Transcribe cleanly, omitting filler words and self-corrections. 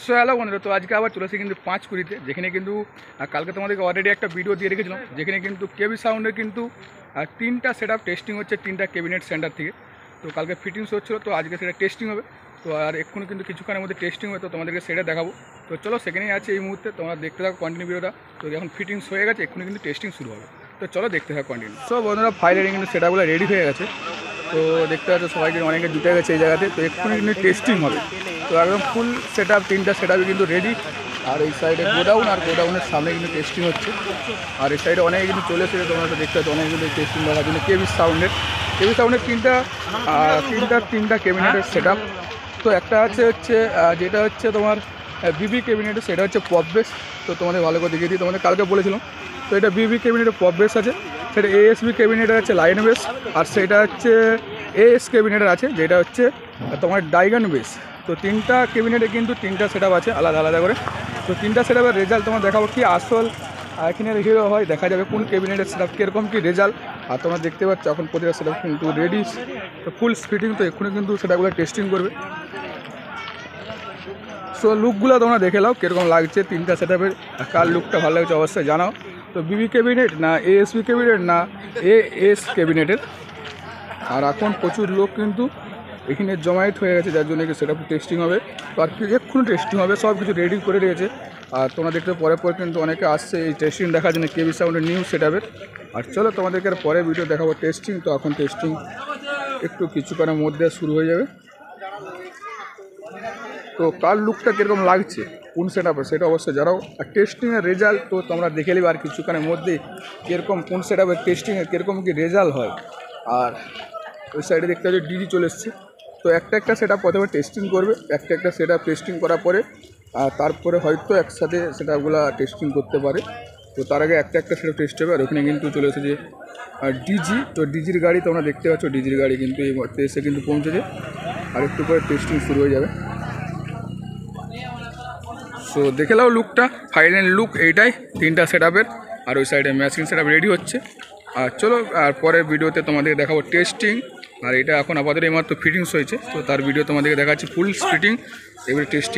So hello বন্ধুরা, তো আজকে আবার চলেছি কিন্তু 5 যেখানে কিন্তু কালকে তোমাদেরকে অলরেডি একটা ভিডিও দিয়ে রেখেছিলাম, যেখানে কিন্তু কেবি সাউন্ডের কিন্তু 3টা সেট আপ টেস্টিং হচ্ছে 3টা ক্যাবিনেট সেন্টার থেকে। তো কালকে ফিটিংস হচ্ছিলো, তো আজকে সেটা টেস্টিং হবে। তো আর এক্ষুনি কিন্তু কিছুক্ষণের মধ্যে টেস্টিং হবে, তো তোমাদেরকে সেটা দেখাবো। তো চলো, সেখানেই আছে এই মুহূর্তে, তোমরা দেখতে থাকো কন্টিনিউ ভিডিওটা। তো এখন ফিটিংস হয়ে গেছে, এক্ষুনি কিন্তু টেস্টিং শুরু হবে। তো চলো দেখতে থাকো কন্টিনিউ। সো বন্ধুরা, ফাইনালি কিন্তু সেটাগুলো রেডি হয়ে গেছে। তো দেখতে পাচ্ছ সবাইকে অনেকে জুটে গেছে এই জায়গাতে। তো এক্ষুনি কিন্তু টেস্টিং হবে। তো একদম ফুল সেট আপ 3টা সেট আপই কিন্তু রেডি। আর এই সাইডে গোডাউন, আর গোডাউনের সামনে কিন্তু টেস্টিং হচ্ছে। আর এই সাইডে অনেকে কিন্তু চলে এসেছে, তোমরা তো দেখতে পাচ্ছ অনেকে কিন্তু টেস্টিং দেখার জন্য। কেবি সাউন্ডের 3টা ক্যাবিনেটের সেট আপ। তো একটা হচ্ছে যেটা হচ্ছে তোমার বিবি ক্যাবিনেটের, সেটা হচ্ছে পপ বেস। তো তোমাদের ভালো করে দেখিয়ে দিই, তোমাদের কালকে বলেছিলাম। তো এটা বিবি ক্যাবিনেটের পপ বেস আছে, সেটা এএসবি ক্যাবিনেটের আছে লাইন বেস, আর সেটা হচ্ছে এএস ক্যাবিনেটের আছে যেটা হচ্ছে তোমার ডাইগান বেস। তো 3টা ক্যাবিনেটে কিন্তু 3টা সেট আপ আছে আলাদা আলাদা করে। তো 3টা সেট আপের রেজাল্ট তোমার দেখাবো কি আসল এখানে রেখে হয়, দেখা যাবে কোন ক্যাবিনেটের সেট আপ কীরকম কী রেজাল্ট। আর তোমরা দেখতে পাচ্ছ এখন প্রতিটা সেট আপ কিন্তু রেডি, তো ফুল ফিটিং। তো এক্ষুনি কিন্তু সেটাগুলো টেস্টিং করবে। সো লুকগুলো তোমরা দেখে নাও কীরকম লাগছে 3টা সেট আপের। কার লুকটা ভালো লাগছে অবশ্যই জানাও। তো বিবি ক্যাবিনেট না এএসবি ক্যাবিনেট না এএস ক্যাবিনেটের। আর এখন প্রচুর লোক কিন্তু এখানে জমায়েত হয়ে গেছে, যার জন্য সেটা টেস্টিং হবে। তো আর এক্ষুনি টেস্টিং হবে, সব কিছু রেডি করে রয়েছে। আর তোমরা দেখতে পরে কিন্তু অনেকে আসছে এই টেস্টিং দেখার জন্য কেবি সাউন্ডের নিউ সেট আপের। আর চলো তোমাদেরকে আর পরে ভিডিও দেখাবো টেস্টিং। তো এখন টেস্টিং একটু কিছুক্ষণের মধ্যে শুরু হয়ে যাবে। তো কার লুকটা কীরকম লাগছে কোন সেট আপে সেটা অবশ্যই জানাও। আর টেস্টিংয়ের রেজাল্ট তো তোমরা দেখে নেবে আর কিছুক্ষণের মধ্যে কীরকম কোন সেট আপের টেস্টিংয়ের কীরকম কী রেজাল্ট হয়। আর ওই সাইডে দেখতে পাচ্ছি ডিজি চলে এসছে। তো একটা সেট আপ প্রথমে টেস্টিং করবে, একটা সেট আপ টেস্টিং করার পরে আর তারপরে হয়তো একসাথে সেটাগুলো টেস্টিং করতে পারে। তো তার আগে একটা সেট আপ টেস্ট হবে। আর ওখানে কিন্তু চলে এসেছে ডিজি। তো ডিজির গাড়ি তোমরা দেখতে পাচ্ছ, ডিজির গাড়ি কিন্তু এই মুহূর্তে এসে কিন্তু পৌঁছেছে। আর একটু পরে টেস্টিং শুরু হয়ে যাবে। সো দেখে নাও লুকটা, ফাইনাল লুক এইটাই 3টা সেট আপের। আর ওই সাইডে মেশিন সেট আপ রেডি হচ্ছে। আর চলো আর পরের ভিডিওতে তোমাদের দেখাবো টেস্টিং। আর এটা এখন আপাতত এইমাত্র ফিটিংস হয়েছে, তো তার ভিডিও তোমাদেরকে দেখাচ্ছি ফুল ফিটিং, এবারে টেস্টিং।